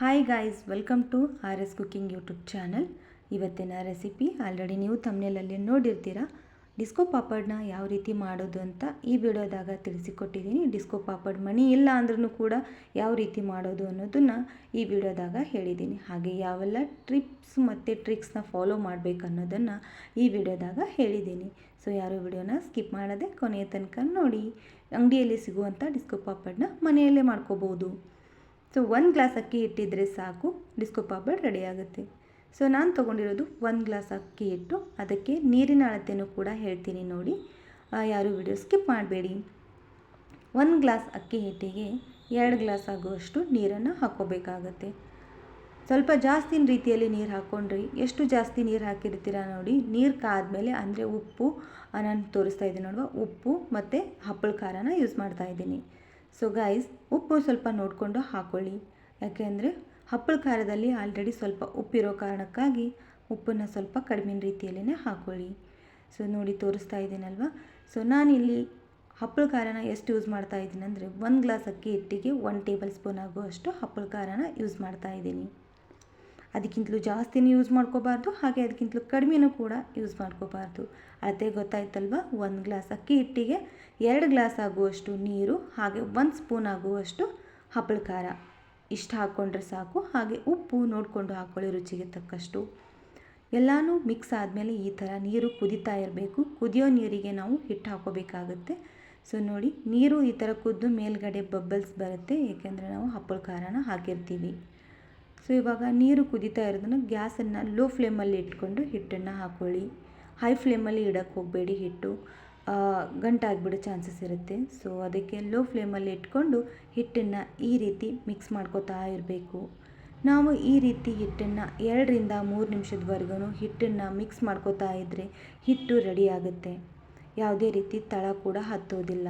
Hi guys, welcome to R S cooking YouTube channel. ಇವತ್ತಿನ recipe already ನೀವು ಥಂಬ್ನೇಲಲ್ಲಿ ನೋಡಿರ್ತೀರ. ಡಿಸ್ಕೋ ಪಾಪಡ್ನ ಯಾವ ರೀತಿ ಮಾಡೋದು ಅಂತ ಈ ವಿಡಿಯೋದಾಗ ತಿಳಿಸಿಕೊಟ್ಟಿದ್ದೀನಿ. ಡಿಸ್ಕೋ ಪಾಪಡ್ ಮಣಿ ಇಲ್ಲ ಅಂದ್ರೂ ಕೂಡ ಯಾವ ರೀತಿ ಮಾಡೋದು ಅನ್ನೋದನ್ನು ಈ ವಿಡಿಯೋದಾಗ ಹೇಳಿದ್ದೀನಿ. ಹಾಗೆ ಯಾವೆಲ್ಲ ಟಿಪ್ಸ್ ಮತ್ತು ಟ್ರಿಕ್ಸ್ನ ಫಾಲೋ ಮಾಡಬೇಕು ಅನ್ನೋದನ್ನು ಈ ವಿಡಿಯೋದಾಗ ಹೇಳಿದ್ದೀನಿ. ಸೊ ಯಾರು ವಿಡಿಯೋನ ಸ್ಕಿಪ್ ಮಾಡದೆ ಕೊನೆಯ ತನಕ ನೋಡಿ. ಅಂಗಡಿಯಲ್ಲಿ ಸಿಗುವಂಥ ಡಿಸ್ಕೋ ಪಾಪಡ್ನ ಮನೆಯಲ್ಲೇ ಮಾಡ್ಕೋಬೋದು. ಸೊ 1 ಗ್ಲಾಸ್ ಅಕ್ಕಿ ಹಿಟ್ಟಿದ್ರೆ ಸಾಕು, ಡಿಸ್ಕೋ ಪಾಪಡ್ ರೆಡಿ ಆಗುತ್ತೆ. ಸೊ ನಾನು ತೊಗೊಂಡಿರೋದು 1 ಗ್ಲಾಸ್ ಅಕ್ಕಿ ಹಿಟ್ಟು. ಅದಕ್ಕೆ ನೀರಿನ ಅಳತೆನೂ ಕೂಡ ಹೇಳ್ತೀನಿ ನೋಡಿ, ಯಾರು ವಿಡಿಯೋ ಸ್ಕಿಪ್ ಮಾಡಬೇಡಿ. 1 ಗ್ಲಾಸ್ ಅಕ್ಕಿ ಹಿಟ್ಟಿಗೆ 2 ಗ್ಲಾಸ್ ಆಗುವಷ್ಟು ನೀರನ್ನು ಹಾಕ್ಕೋಬೇಕಾಗತ್ತೆ. ಸ್ವಲ್ಪ ಜಾಸ್ತಿ ರೀತಿಯಲ್ಲಿ ನೀರು ಹಾಕ್ಕೊಂಡ್ರಿ. ಎಷ್ಟು ಜಾಸ್ತಿ ನೀರು ಹಾಕಿರ್ತೀರ ನೋಡಿ, ನೀರು ಕಾದ್ಮೇಲೆ ಅಂದರೆ ಉಪ್ಪು, ನಾನು ತೋರಿಸ್ತಾ ಇದ್ದೀನಿ ನೋಡುವ, ಉಪ್ಪು ಮತ್ತು ಹಪ್ಪಳ ಖಾರನ ಯೂಸ್ ಮಾಡ್ತಾಯಿದ್ದೀನಿ. ಸೊ ಗೈಸ್, ಉಪ್ಪು ಸ್ವಲ್ಪ ನೋಡಿಕೊಂಡು ಹಾಕ್ಕೊಳ್ಳಿ. ಯಾಕೆಂದರೆ ಹಪ್ಪಳ ಖಾರದಲ್ಲಿ ಆಲ್ರೆಡಿ ಸ್ವಲ್ಪ ಉಪ್ಪಿರೋ ಕಾರಣಕ್ಕಾಗಿ ಉಪ್ಪನ್ನು ಸ್ವಲ್ಪ ಕಡಿಮೆ ರೀತಿಯಲ್ಲೇ ಹಾಕ್ಕೊಳ್ಳಿ. ಸೊ ನೋಡಿ ತೋರಿಸ್ತಾ ಇದ್ದೀನಲ್ವ. ಸೊ ನಾನಿಲ್ಲಿ ಹಪ್ಪಳ ಖಾರನ ಎಷ್ಟು ಯೂಸ್ ಮಾಡ್ತಾ ಇದ್ದೀನಿ ಅಂದರೆ 1 ಗ್ಲಾಸ್ ಅಕ್ಕಿ ಹಿಟ್ಟಿಗೆ 1 ಟೇಬಲ್ ಸ್ಪೂನ್ ಆಗುವಷ್ಟು ಹಪ್ಪಳ ಖಾರನ ಯೂಸ್ ಮಾಡ್ತಾ ಇದ್ದೀನಿ. ಅದಕ್ಕಿಂತಲೂ ಜಾಸ್ತಿನೂ ಯೂಸ್ ಮಾಡ್ಕೋಬಾರ್ದು, ಹಾಗೆ ಅದಕ್ಕಿಂತಲೂ ಕಡಿಮೆನೂ ಕೂಡ ಯೂಸ್ ಮಾಡ್ಕೋಬಾರ್ದು. ಅಳತೆ ಗೊತ್ತಾಯ್ತಲ್ವ. 1 ಗ್ಲಾಸ್ ಅಕ್ಕಿ ಹಿಟ್ಟಿಗೆ 2 ಗ್ಲಾಸ್ ಆಗುವಷ್ಟು ನೀರು, ಹಾಗೆ 1 ಸ್ಪೂನ್ ಆಗುವಷ್ಟು ಹಪ್ಪಳ ಖಾರ, ಇಷ್ಟು ಹಾಕ್ಕೊಂಡ್ರೆ ಸಾಕು. ಹಾಗೆ ಉಪ್ಪು ನೋಡಿಕೊಂಡು ಹಾಕ್ಕೊಳ್ಳಿ ರುಚಿಗೆ ತಕ್ಕಷ್ಟು. ಎಲ್ಲನೂ ಮಿಕ್ಸ್ ಆದಮೇಲೆ ಈ ಥರ ನೀರು ಕುದೀತಾ ಇರಬೇಕು. ಕುದಿಯೋ ನೀರಿಗೆ ನಾವು ಹಿಟ್ಟು ಹಾಕೋಬೇಕಾಗುತ್ತೆ. ಸೊ ನೋಡಿ, ನೀರು ಈ ಥರ ಕುದ್ದು ಮೇಲ್ಗಡೆ ಬಬ್ಬಲ್ಸ್ ಬರುತ್ತೆ, ಏಕೆಂದರೆ ನಾವು ಹಪ್ಪಳ ಖಾರನ ಹಾಕಿರ್ತೀವಿ. ಸೊ ಇವಾಗ ನೀರು ಕುದೀತಾ ಇರೋದನ್ನು ಗ್ಯಾಸನ್ನು ಲೋ ಫ್ಲೇಮಲ್ಲಿ ಇಟ್ಕೊಂಡು ಹಿಟ್ಟನ್ನು ಹಾಕ್ಕೊಳ್ಳಿ. ಹೈ ಫ್ಲೇಮಲ್ಲಿ ಇಡೋಕ್ಕೆ ಹೋಗಬೇಡಿ, ಹಿಟ್ಟು ಗಂಟಾಗಿಬಿಡೋ ಚಾನ್ಸಸ್ ಇರುತ್ತೆ. ಸೊ ಅದಕ್ಕೆ ಲೋ ಫ್ಲೇಮಲ್ಲಿ ಇಟ್ಕೊಂಡು ಹಿಟ್ಟನ್ನು ಈ ರೀತಿ ಮಿಕ್ಸ್ ಮಾಡ್ಕೋತಾ ಇರಬೇಕು. ನಾವು ಈ ರೀತಿ ಹಿಟ್ಟನ್ನು 2 ರಿಂದ 3 ನಿಮಿಷದವರೆಗೂ ಹಿಟ್ಟನ್ನು ಮಿಕ್ಸ್ ಮಾಡ್ಕೋತಾ ಇದ್ದರೆ ಹಿಟ್ಟು ರೆಡಿ ಆಗುತ್ತೆ. ಯಾವುದೇ ರೀತಿ ತಳ ಕೂಡ ಹತ್ತೋದಿಲ್ಲ.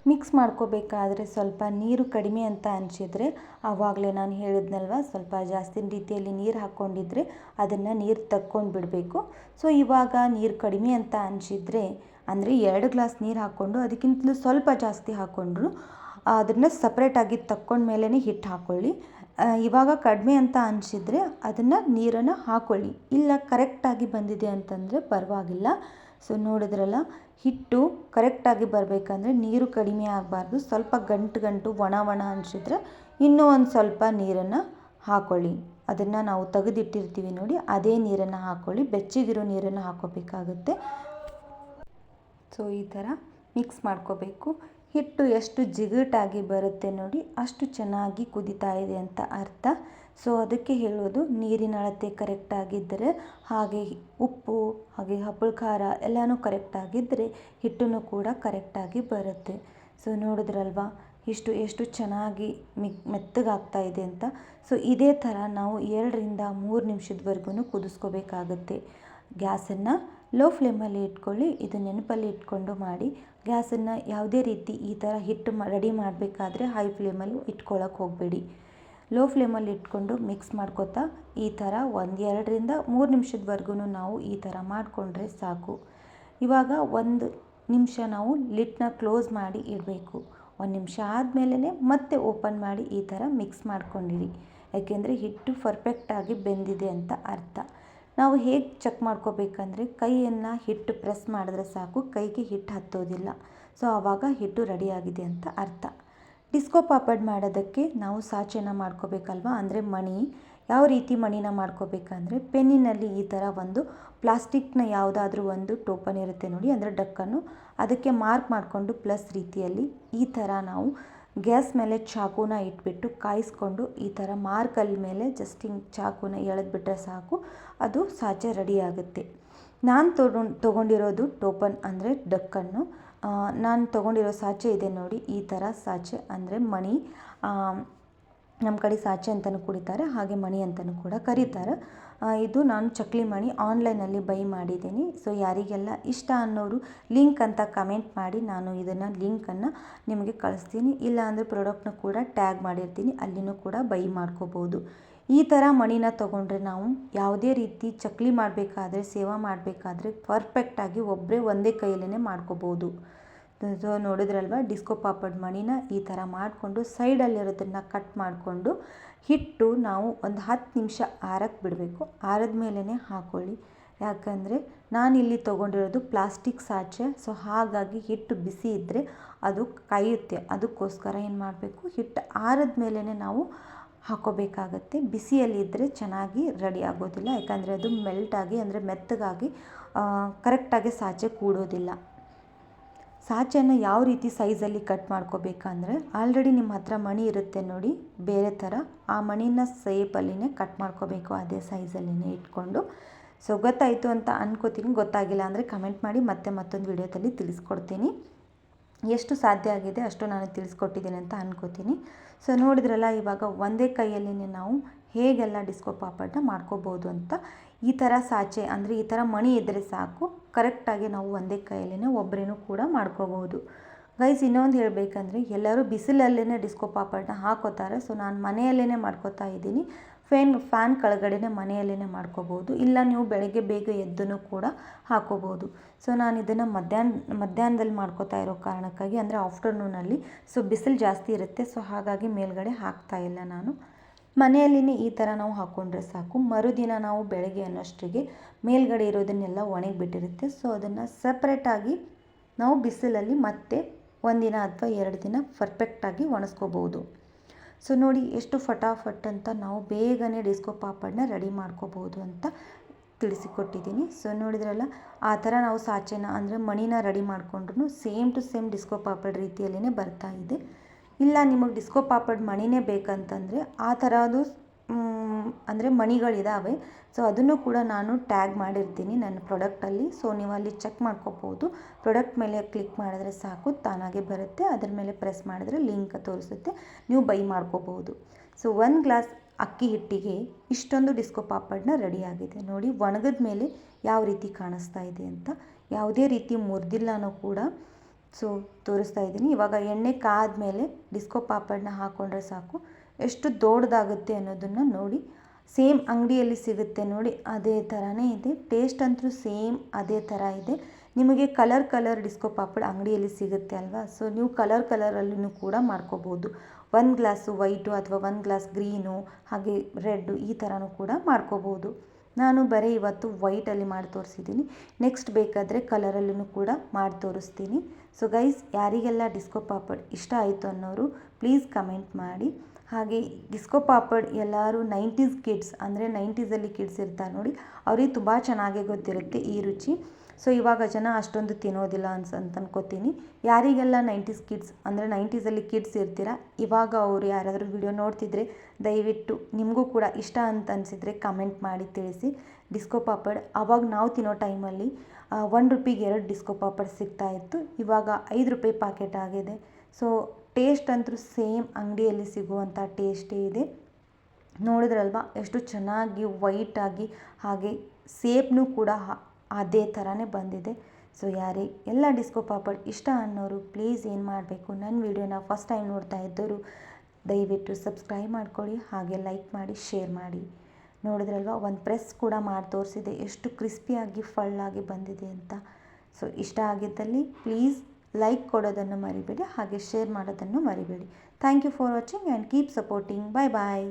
ಮಿಕ್ಸ್ ಮಾಡ್ಕೋಬೇಕಾದ್ರೆ ಸ್ವಲ್ಪ ನೀರು ಕಡಿಮೆ ಅಂತ ಅನಿಸಿದರೆ, ಆವಾಗಲೇ ನಾನು ಹೇಳಿದ್ನಲ್ವ, ಸ್ವಲ್ಪ ಜಾಸ್ತಿ ರೀತಿಯಲ್ಲಿ ನೀರು ಹಾಕ್ಕೊಂಡಿದ್ರೆ ಅದನ್ನು ನೀರು ತಕ್ಕೊಂಡು ಬಿಡಬೇಕು. ಸೊ ಇವಾಗ ನೀರು ಕಡಿಮೆ ಅಂತ ಅನಿಸಿದರೆ, ಅಂದರೆ 2 ಗ್ಲಾಸ್ ನೀರು ಹಾಕ್ಕೊಂಡು ಅದಕ್ಕಿಂತಲೂ ಸ್ವಲ್ಪ ಜಾಸ್ತಿ ಹಾಕ್ಕೊಂಡ್ರು ಅದನ್ನು ಸಪ್ರೇಟಾಗಿ ತಕ್ಕೊಂಡ್ಮೇಲೆ ಹಿಟ್ಟು ಹಾಕ್ಕೊಳ್ಳಿ. ಇವಾಗ ಕಡಿಮೆ ಅಂತ ಅನಿಸಿದರೆ ಅದನ್ನು ನೀರನ್ನು ಹಾಕ್ಕೊಳ್ಳಿ. ಇಲ್ಲ ಕರೆಕ್ಟಾಗಿ ಬಂದಿದೆ ಅಂತಂದರೆ ಪರವಾಗಿಲ್ಲ. ಸೊ ನೋಡಿದ್ರಲ್ಲ, ಹಿಟ್ಟು ಕರೆಕ್ಟಾಗಿ ಬರಬೇಕಂದ್ರೆ ನೀರು ಕಡಿಮೆ ಆಗಬಾರ್ದು. ಸ್ವಲ್ಪ ಗಂಟು ಒಣ ಅನಿಸಿದ್ರೆ ಇನ್ನೂ ಒಂದು ಸ್ವಲ್ಪ ನೀರನ್ನು ಹಾಕ್ಕೊಳ್ಳಿ. ಅದನ್ನು ನಾವು ತೆಗೆದಿಟ್ಟಿರ್ತೀವಿ ನೋಡಿ, ಅದೇ ನೀರನ್ನು ಹಾಕ್ಕೊಳ್ಳಿ. ಬೆಚ್ಚಗಿರೋ ನೀರನ್ನು ಹಾಕ್ಕೋಬೇಕಾಗುತ್ತೆ. ಸೊ ಈ ಥರ ಮಿಕ್ಸ್ ಮಾಡ್ಕೋಬೇಕು. ಹಿಟ್ಟು ಎಷ್ಟು ಜಿಗುಟಾಗಿ ಬರುತ್ತೆ ನೋಡಿ, ಅಷ್ಟು ಚೆನ್ನಾಗಿ ಕುದೀತಾ ಇದೆ ಅಂತ ಅರ್ಥ. ಸೊ ಅದಕ್ಕೆ ಹೇಳೋದು, ನೀರಿನ ಅಳತೆ ಕರೆಕ್ಟಾಗಿದ್ದರೆ, ಹಾಗೆ ಉಪ್ಪು, ಹಾಗೆ ಹಪ್ಪಳ ಖಾರ ಎಲ್ಲನೂ ಕರೆಕ್ಟಾಗಿದ್ದರೆ ಹಿಟ್ಟನ್ನು ಕೂಡ ಕರೆಕ್ಟಾಗಿ ಬರುತ್ತೆ. ಸೊ ನೋಡಿದ್ರಲ್ವಾ ಎಷ್ಟು ಚೆನ್ನಾಗಿ ಮೆತ್ತಗಾಗ್ತಾ ಇದೆ ಅಂತ. ಸೊ ಇದೇ ಥರ ನಾವು 2 ರಿಂದ 3 ನಿಮಿಷದವರೆಗೂ ಕುದಿಸ್ಕೋಬೇಕಾಗುತ್ತೆ. ಗ್ಯಾಸನ್ನು ಲೋ ಫ್ಲೇಮಲ್ಲಿ ಇಟ್ಕೊಳ್ಳಿ. ಇದು ನೆನಪಲ್ಲಿ ಇಟ್ಕೊಂಡು ಮಾಡಿ. ಗ್ಯಾಸನ್ನು ಯಾವುದೇ ರೀತಿ ಈ ಥರ ಹಿಟ್ಟು ರೆಡಿ ಮಾಡಬೇಕಾದ್ರೆ ಹೈ ಫ್ಲೇಮಲ್ಲಿ ಇಟ್ಕೊಳ್ಳೋಕೆ ಹೋಗಬೇಡಿ. ಲೋ ಫ್ಲೇಮಲ್ಲಿ ಇಟ್ಕೊಂಡು ಮಿಕ್ಸ್ ಮಾಡ್ಕೋತಾ ಈ ಥರ 2 ರಿಂದ 3 ನಿಮಿಷದವರೆಗೂ ನಾವು ಈ ಥರ ಮಾಡಿಕೊಂಡ್ರೆ ಸಾಕು. ಇವಾಗ 1 ನಿಮಿಷ ನಾವು ಲಿಡ್ನ ಕ್ಲೋಸ್ ಮಾಡಿ ಇಡಬೇಕು. 1 ನಿಮಿಷ ಆದಮೇಲೆ ಮತ್ತೆ ಓಪನ್ ಮಾಡಿ ಈ ಥರ ಮಿಕ್ಸ್ ಮಾಡ್ಕೊಂಡಿರಿ. ಯಾಕೆಂದರೆ ಹಿಟ್ಟು ಪರ್ಫೆಕ್ಟಾಗಿ ಬೆಂದಿದೆ ಅಂತ ಅರ್ಥ. ನಾವು ಹೇಗೆ ಚೆಕ್ ಮಾಡ್ಕೋಬೇಕಂದ್ರೆ, ಕೈಯನ್ನು ಹಿಟ್ಟು ಪ್ರೆಸ್ ಮಾಡಿದ್ರೆ ಸಾಕು, ಕೈಗೆ ಹಿಟ್ಟು ಹತ್ತೋದಿಲ್ಲ. ಸೊ ಆವಾಗ ಹಿಟ್ಟು ರೆಡಿಯಾಗಿದೆ ಅಂತ ಅರ್ಥ. ಡಿಸ್ಕೋ ಪಾಪಡ್ ಮಾಡೋದಕ್ಕೆ ನಾವು ಸಾಚೆನ ಮಾಡ್ಕೋಬೇಕಲ್ವ, ಅಂದರೆ ಮಣಿ. ಯಾವ ರೀತಿ ಮಣಿನ ಮಾಡ್ಕೋಬೇಕಂದ್ರೆ, ಪೆನ್ನಿನಲ್ಲಿ ಈ ಥರ ಒಂದು ಪ್ಲಾಸ್ಟಿಕ್ನ ಯಾವುದಾದ್ರೂ ಒಂದು ಟೋಪನ್ ಇರುತ್ತೆ ನೋಡಿ, ಅಂದರೆ ಡಕ್ಕನ್ನು, ಅದಕ್ಕೆ ಮಾರ್ಕ್ ಮಾಡಿಕೊಂಡು ಪ್ಲಸ್ ರೀತಿಯಲ್ಲಿ ಈ ಥರ ನಾವು ಗ್ಯಾಸ್ ಮೇಲೆ ಚಾಕುನ ಇಟ್ಬಿಟ್ಟು ಕಾಯಿಸ್ಕೊಂಡು ಈ ಥರ ಮಾರ್ಕಲ್ಲಿ ಮೇಲೆ ಜಸ್ಟ್ ಹಿಂಗೆ ಚಾಕುನ ಎಳೆದ್ಬಿಟ್ರೆ ಸಾಕು, ಅದು ಸಾಚೆ ರೆಡಿ ಆಗುತ್ತೆ. ನಾನು ತೊಗೊಂಡಿರೋದು ಟೋಪನ್ ಅಂದರೆ ಡಕ್ಕನ್ನು. ನಾನು ತೊಗೊಂಡಿರೋ ಸಾಚೆ ಇದೆ ನೋಡಿ, ಈ ಥರ ಸಾಚೆ ಅಂದರೆ ಮಣಿ. ನಮ್ಮ ಕಡೆ ಸಾಚೆ ಅಂತಲೂ ಕುಡಿತಾರೆ, ಹಾಗೆ ಮಣಿ ಅಂತಲೂ ಕೂಡ ಕರೀತಾರೆ. ಇದು ನಾನು ಚಕ್ಲಿ ಮಣಿ ಆನ್ಲೈನಲ್ಲಿ ಬೈ ಮಾಡಿದ್ದೀನಿ. ಸೊ ಯಾರಿಗೆಲ್ಲ ಇಷ್ಟ ಅನ್ನೋರು ಲಿಂಕ್ ಅಂತ ಕಮೆಂಟ್ ಮಾಡಿ, ನಾನು ಇದನ್ನು ಲಿಂಕನ್ನು ನಿಮಗೆ ಕಳಿಸ್ತೀನಿ. ಇಲ್ಲ ಅಂದರೆ ಪ್ರಾಡಕ್ಟ್ನ ಕೂಡ ಟ್ಯಾಗ್ ಮಾಡಿರ್ತೀನಿ, ಅಲ್ಲಿನೂ ಕೂಡ ಬೈ ಮಾಡ್ಕೋಬೋದು. ಈ ಥರ ಮಣಿನ ತೊಗೊಂಡ್ರೆ ನಾವು ಯಾವುದೇ ರೀತಿ ಚಕ್ಲಿ ಮಾಡಬೇಕಾದ್ರೆ, ಸೇವಾ ಮಾಡಬೇಕಾದ್ರೆ ಪರ್ಫೆಕ್ಟಾಗಿ ಒಂದೇ ಕೈಯಲ್ಲೇ ಮಾಡ್ಕೋಬೋದು. ಸೊ ನೋಡಿದ್ರಲ್ವ, ಡಿಸ್ಕೋ ಪಾಪಡ್ ಮಣಿನ ಈ ಥರ ಮಾಡಿಕೊಂಡು ಸೈಡಲ್ಲಿರೋದನ್ನು ಕಟ್ ಮಾಡಿಕೊಂಡು ಹಿಟ್ಟು ನಾವು ಒಂದು 10 ನಿಮಿಷ ಆರಕ್ಕೆ ಬಿಡಬೇಕು. ಆರಿದ ಮೇಲೇ ಹಾಕ್ಕೊಳ್ಳಿ. ಯಾಕಂದರೆ ನಾನಿಲ್ಲಿ ತೊಗೊಂಡಿರೋದು ಪ್ಲಾಸ್ಟಿಕ್ ಸಾಚೆ, ಸೊ ಹಾಗಾಗಿ ಹಿಟ್ಟು ಬಿಸಿ ಇದ್ದರೆ ಅದು ಕಾಯುತ್ತೆ. ಅದಕ್ಕೋಸ್ಕರ ಏನು ಮಾಡಬೇಕು, ಹಿಟ್ಟು ಆರಿದ ಮೇಲೇ ನಾವು ಹಾಕ್ಕೋಬೇಕಾಗತ್ತೆ. ಬಿಸಿಯಲ್ಲಿದ್ದರೆ ಚೆನ್ನಾಗಿ ರೆಡಿ ಆಗೋದಿಲ್ಲ, ಯಾಕಂದರೆ ಅದು ಮೆಲ್ಟಾಗಿ ಅಂದರೆ ಮೆತ್ತಗಾಗಿ ಕರೆಕ್ಟಾಗಿ ಸಾಚೆ ಕೂಡೋದಿಲ್ಲ. ಸಾಚೆನ ಯಾವ ರೀತಿ ಸೈಜಲ್ಲಿ ಕಟ್ ಮಾಡ್ಕೋಬೇಕಂದ್ರೆ, ಆಲ್ರೆಡಿ ನಿಮ್ಮ ಹತ್ರ ಮಣಿ ಇರುತ್ತೆ ನೋಡಿ ಬೇರೆ ಥರ, ಆ ಮಣಿನ ಸೇಪಲ್ಲಿನೇ ಕಟ್ ಮಾಡ್ಕೋಬೇಕು, ಅದೇ ಸೈಜಲ್ಲಿನೇ ಇಟ್ಕೊಂಡು. ಸೊ ಗೊತ್ತಾಯಿತು ಅಂತ ಅನ್ಕೋತೀನಿ. ಗೊತ್ತಾಗಿಲ್ಲ ಅಂದರೆ ಕಮೆಂಟ್ ಮಾಡಿ, ಮತ್ತೆ ಮತ್ತೊಂದು ವಿಡಿಯೋದಲ್ಲಿ ತಿಳಿಸ್ಕೊಡ್ತೀನಿ. ಎಷ್ಟು ಸಾಧ್ಯ ಆಗಿದೆ ಅಷ್ಟು ನಾನು ತಿಳಿಸ್ಕೊಟ್ಟಿದ್ದೀನಿ ಅಂತ ಅನ್ಕೋತೀನಿ. ಸೊ ನೋಡಿದ್ರಲ್ಲ, ಇವಾಗ ಒಂದೇ ಕೈಯಲ್ಲಿನೇ ನಾವು ಹೇಗೆಲ್ಲ ಡಿಸ್ಕೋ ಪಾಪಡ್ನ ಮಾಡ್ಕೋಬೋದು ಅಂತ. ಈ ಥರ ಸಾಚೆ ಅಂದರೆ ಈ ಥರ ಮಣಿ ಇದ್ದರೆ ಸಾಕು, ಕರೆಕ್ಟಾಗಿ ನಾವು ಒಂದೇ ಕೈಯಲ್ಲೇ ಒಬ್ಬರೇನೂ ಕೂಡ ಮಾಡ್ಕೋಬೋದು. ಗೈಸ್, ಇನ್ನೊಂದು ಹೇಳಬೇಕಂದ್ರೆ, ಎಲ್ಲರೂ ಬಿಸಿಲಲ್ಲೇ ಡಿಸ್ಕೋ ಪಾಪಡ್ನ ಹಾಕೋತಾರೆ. ಸೊ ನಾನು ಮನೆಯಲ್ಲೇ ಮಾಡ್ಕೋತಾ ಇದ್ದೀನಿ. ಫ್ಯಾನ್ ಕೆಳಗಡೆನೇ ಮನೆಯಲ್ಲೇ ಮಾಡ್ಕೋಬೋದು, ಇಲ್ಲ ನೀವು ಬೆಳಗ್ಗೆ ಬೇಗ ಎದ್ದೂ ಕೂಡ ಹಾಕೋಬೋದು. ಸೊ ನಾನು ಇದನ್ನು ಮಧ್ಯಾಹ್ನದಲ್ಲಿ ಮಾಡ್ಕೋತಾ ಇರೋ ಕಾರಣಕ್ಕಾಗಿ, ಅಂದರೆ ಆಫ್ಟರ್ನೂನಲ್ಲಿ, ಸೊ ಬಿಸಿಲು ಜಾಸ್ತಿ ಇರುತ್ತೆ, ಸೊ ಹಾಗಾಗಿ ಮೇಲ್ಗಡೆ ಹಾಕ್ತಾಯಿಲ್ಲ ನಾನು. ಮನೆಯಲ್ಲಿನೇ ಈ ಥರ ನಾವು ಹಾಕ್ಕೊಂಡ್ರೆ ಸಾಕು. ಮರುದಿನ ನಾವು ಬೆಳಗ್ಗೆ ಅನ್ನೋಷ್ಟರಿಗೆ ಮೇಲ್ಗಡೆ ಇರೋದನ್ನೆಲ್ಲ ಒಣಗಿಬಿಟ್ಟಿರುತ್ತೆ. ಸೊ ಅದನ್ನು ಸಪ್ರೇಟಾಗಿ ನಾವು ಬಿಸಿಲಲ್ಲಿ ಮತ್ತೆ ಒಂದಿನ ಅಥವಾ 2 ದಿನ ಪರ್ಫೆಕ್ಟಾಗಿ ಒಣಗಿಸ್ಕೋಬೋದು. ಸೊ ನೋಡಿ ಎಷ್ಟು ಫಟಾಫಟ್ ಅಂತ ನಾವು ಬೇಗನೆ ಡಿಸ್ಕೋ ಪಾಪಡ್ನ ರೆಡಿ ಮಾಡ್ಕೋಬೋದು ಅಂತ ತಿಳಿಸಿಕೊಟ್ಟಿದ್ದೀನಿ. ಸೊ ನೋಡಿದ್ರಲ್ಲ, ಆ ಥರ ನಾವು ಸಾಚೆನ ಅಂದರೆ ಮಣಿನ ರೆಡಿ ಮಾಡಿಕೊಂಡ್ರು same to same disco papad ರೀತಿಯಲ್ಲೇ ಬರ್ತಾ ಇದೆ. ಇಲ್ಲ ನಿಮಗೆ ಡಿಸ್ಕೋ ಪಾಪಡ್ ಮಣಿನೇ ಬೇಕಂತಂದರೆ ಆ ಥರದ್ದು ಅಂದರೆ ಮಣಿಗಳಿದ್ದಾವೆ. ಸೊ ಅದನ್ನು ಕೂಡ ನಾನು ಟ್ಯಾಗ್ ಮಾಡಿರ್ತೀನಿ ನನ್ನ ಪ್ರಾಡಕ್ಟಲ್ಲಿ. ಸೊ ನೀವು ಅಲ್ಲಿ ಚೆಕ್ ಮಾಡ್ಕೋಬೋದು. ಪ್ರಾಡಕ್ಟ್ ಮೇಲೆ ಕ್ಲಿಕ್ ಮಾಡಿದ್ರೆ ಸಾಕು, ತಾನಾಗೆ ಬರುತ್ತೆ. ಅದ್ರ ಮೇಲೆ ಪ್ರೆಸ್ ಮಾಡಿದ್ರೆ ಲಿಂಕ್ ತೋರಿಸುತ್ತೆ, ನೀವು ಬೈ ಮಾಡ್ಕೋಬೋದು. ಸೊ 1 ಗ್ಲಾಸ್ ಅಕ್ಕಿ ಹಿಟ್ಟಿಗೆ ಇಷ್ಟೊಂದು ಡಿಸ್ಕೋ ಪಾಪಡ್ನ ರೆಡಿಯಾಗಿದೆ ನೋಡಿ. ಒಣಗಿದ ಮೇಲೆ ಯಾವ ರೀತಿ ಕಾಣಿಸ್ತಾ ಇದೆ ಅಂತ, ಯಾವುದೇ ರೀತಿ ಮುರಿದಿಲ್ಲನೂ ಕೂಡ. ಸೊ ತೋರಿಸ್ತಾ ಇದ್ದೀನಿ. ಇವಾಗ ಎಣ್ಣೆ ಕಾದ್ಮೇಲೆ ಡಿಸ್ಕೋ ಪಾಪಡ್ನ ಹಾಕ್ಕೊಂಡ್ರೆ ಸಾಕು, ಎಷ್ಟು ದೊಡ್ಡದಾಗುತ್ತೆ ಅನ್ನೋದನ್ನು ನೋಡಿ. ಸೇಮ್ ಅಂಗಡಿಯಲ್ಲಿ ಸಿಗುತ್ತೆ ನೋಡಿ, ಅದೇ ಥರನೇ ಇದೆ. ಟೇಸ್ಟ್ ಅಂತೂ ಸೇಮ್ ಅದೇ ಥರ ಇದೆ. ನಿಮಗೆ ಕಲರ್ ಡಿಸ್ಕೋ ಪಾಪಡ್ ಅಂಗಡಿಯಲ್ಲಿ ಸಿಗುತ್ತೆ ಅಲ್ವಾ. ಸೊ ನೀವು ಕಲರಲ್ಲೂ ಕೂಡ ಮಾಡ್ಕೋಬೋದು. 1 ಗ್ಲಾಸು ವೈಟು ಅಥವಾ 1 ಗ್ಲಾಸ್ ಗ್ರೀನು, ಹಾಗೆ ರೆಡ್ಡು, ಈ ಥರನೂ ಕೂಡ ಮಾಡ್ಕೋಬೋದು. ನಾನು ಬರೀ ಇವತ್ತು ವೈಟಲ್ಲಿ ಮಾಡಿ ತೋರಿಸಿದ್ದೀನಿ. ನೆಕ್ಸ್ಟ್ ಬೇಕಾದರೆ ಕಲರಲ್ಲೂ ಕೂಡ ಮಾಡಿ ತೋರಿಸ್ತೀನಿ. ಸೊ ಗೈಸ್, ಯಾರಿಗೆಲ್ಲ ಡಿಸ್ಕೋ ಪಾಪಡ್ ಇಷ್ಟ ಆಯಿತು ಅನ್ನೋರು ಪ್ಲೀಸ್ ಕಮೆಂಟ್ ಮಾಡಿ. ಹಾಗೆ ಡಿಸ್ಕೋ ಪಾಪಡ್ ಎಲ್ಲರೂ 90s ಕಿಡ್ಸ್, ಅಂದರೆ 90ಸಲ್ಲಿ ಕಿಡ್ಸ್ ಇರ್ತಾರೆ ನೋಡಿ, ಅವ್ರಿಗೆ ತುಂಬ ಚೆನ್ನಾಗೇ ಗೊತ್ತಿರುತ್ತೆ ಈ ರುಚಿ. ಸೊ ಇವಾಗ ಜನ ಅಷ್ಟೊಂದು ತಿನ್ನೋದಿಲ್ಲ ಅಂತ ಅನ್ಕೋತೀನಿ. ಯಾರಿಗೆಲ್ಲ 90s ಕಿಡ್ಸ್ ಅಂದರೆ 90ಸಲ್ಲಿ ಕಿಡ್ಸ್ ಇರ್ತೀರ, ಇವಾಗ ಅವರು ಯಾರಾದರೂ ವಿಡಿಯೋ ನೋಡ್ತಿದ್ರೆ ದಯವಿಟ್ಟು ನಿಮಗೂ ಕೂಡ ಇಷ್ಟ ಅಂತ ಅನಿಸಿದರೆ ಕಮೆಂಟ್ ಮಾಡಿ ತಿಳಿಸಿ. ಡಿಸ್ಕೋ ಪಾಪಡ್ ಆವಾಗ ನಾವು ತಿನ್ನೋ ಟೈಮಲ್ಲಿ 1 ರೂಪಿಗೆ 2 ಡಿಸ್ಕೋ ಪಾಪಡ್ ಸಿಗ್ತಾಯಿತ್ತು, ಇವಾಗ 5 ರೂಪಾಯಿ ಪಾಕೆಟ್ ಆಗಿದೆ. ಸೊ ಟೇಸ್ಟ್ ಅಂತೂ ಸೇಮ್ ಅಂಗಡಿಯಲ್ಲಿ ಸಿಗುವಂಥ ಟೇಸ್ಟೇ ಇದೆ. ನೋಡಿದ್ರಲ್ವ ಎಷ್ಟು ಚೆನ್ನಾಗಿ ವೈಟಾಗಿ, ಹಾಗೆ ಸೇಪ್ನೂ ಕೂಡ ಅದೇ ಥರನೇ ಬಂದಿದೆ. ಸೊ ಎಲ್ಲ ಡಿಸ್ಕೋ ಪಾಪಡ್ ಇಷ್ಟ ಅನ್ನೋರು ಪ್ಲೀಸ್ ಏನು ಮಾಡಬೇಕು, ನನ್ನ ವಿಡಿಯೋನ ಫಸ್ಟ್ ಟೈಮ್ ನೋಡ್ತಾ ಇದ್ದವರು ದಯವಿಟ್ಟು ಸಬ್ಸ್ಕ್ರೈಬ್ ಮಾಡ್ಕೊಳ್ಳಿ, ಹಾಗೆ ಲೈಕ್ ಮಾಡಿ, ಶೇರ್ ಮಾಡಿ. ನೋಡಿದ್ರಲ್ವ, ಒಂದು ಪ್ರೆಸ್ ಕೂಡ ಮಾಡಿ ತೋರಿಸಿದೆ ಎಷ್ಟು ಕ್ರಿಸ್ಪಿಯಾಗಿ ಫಳ್ಳಾಗಿ ಬಂದಿದೆ ಅಂತ. ಸೊ ಇಷ್ಟ ಆಗಿದ್ದಲ್ಲಿ ಪ್ಲೀಸ್ ಲೈಕ್ ಕೊಡೋದನ್ನು ಮರಿಬೇಡಿ, ಹಾಗೆ ಶೇರ್ ಮಾಡೋದನ್ನು ಮರಿಬೇಡಿ. Thank you for watching and keep supporting. Bye bye.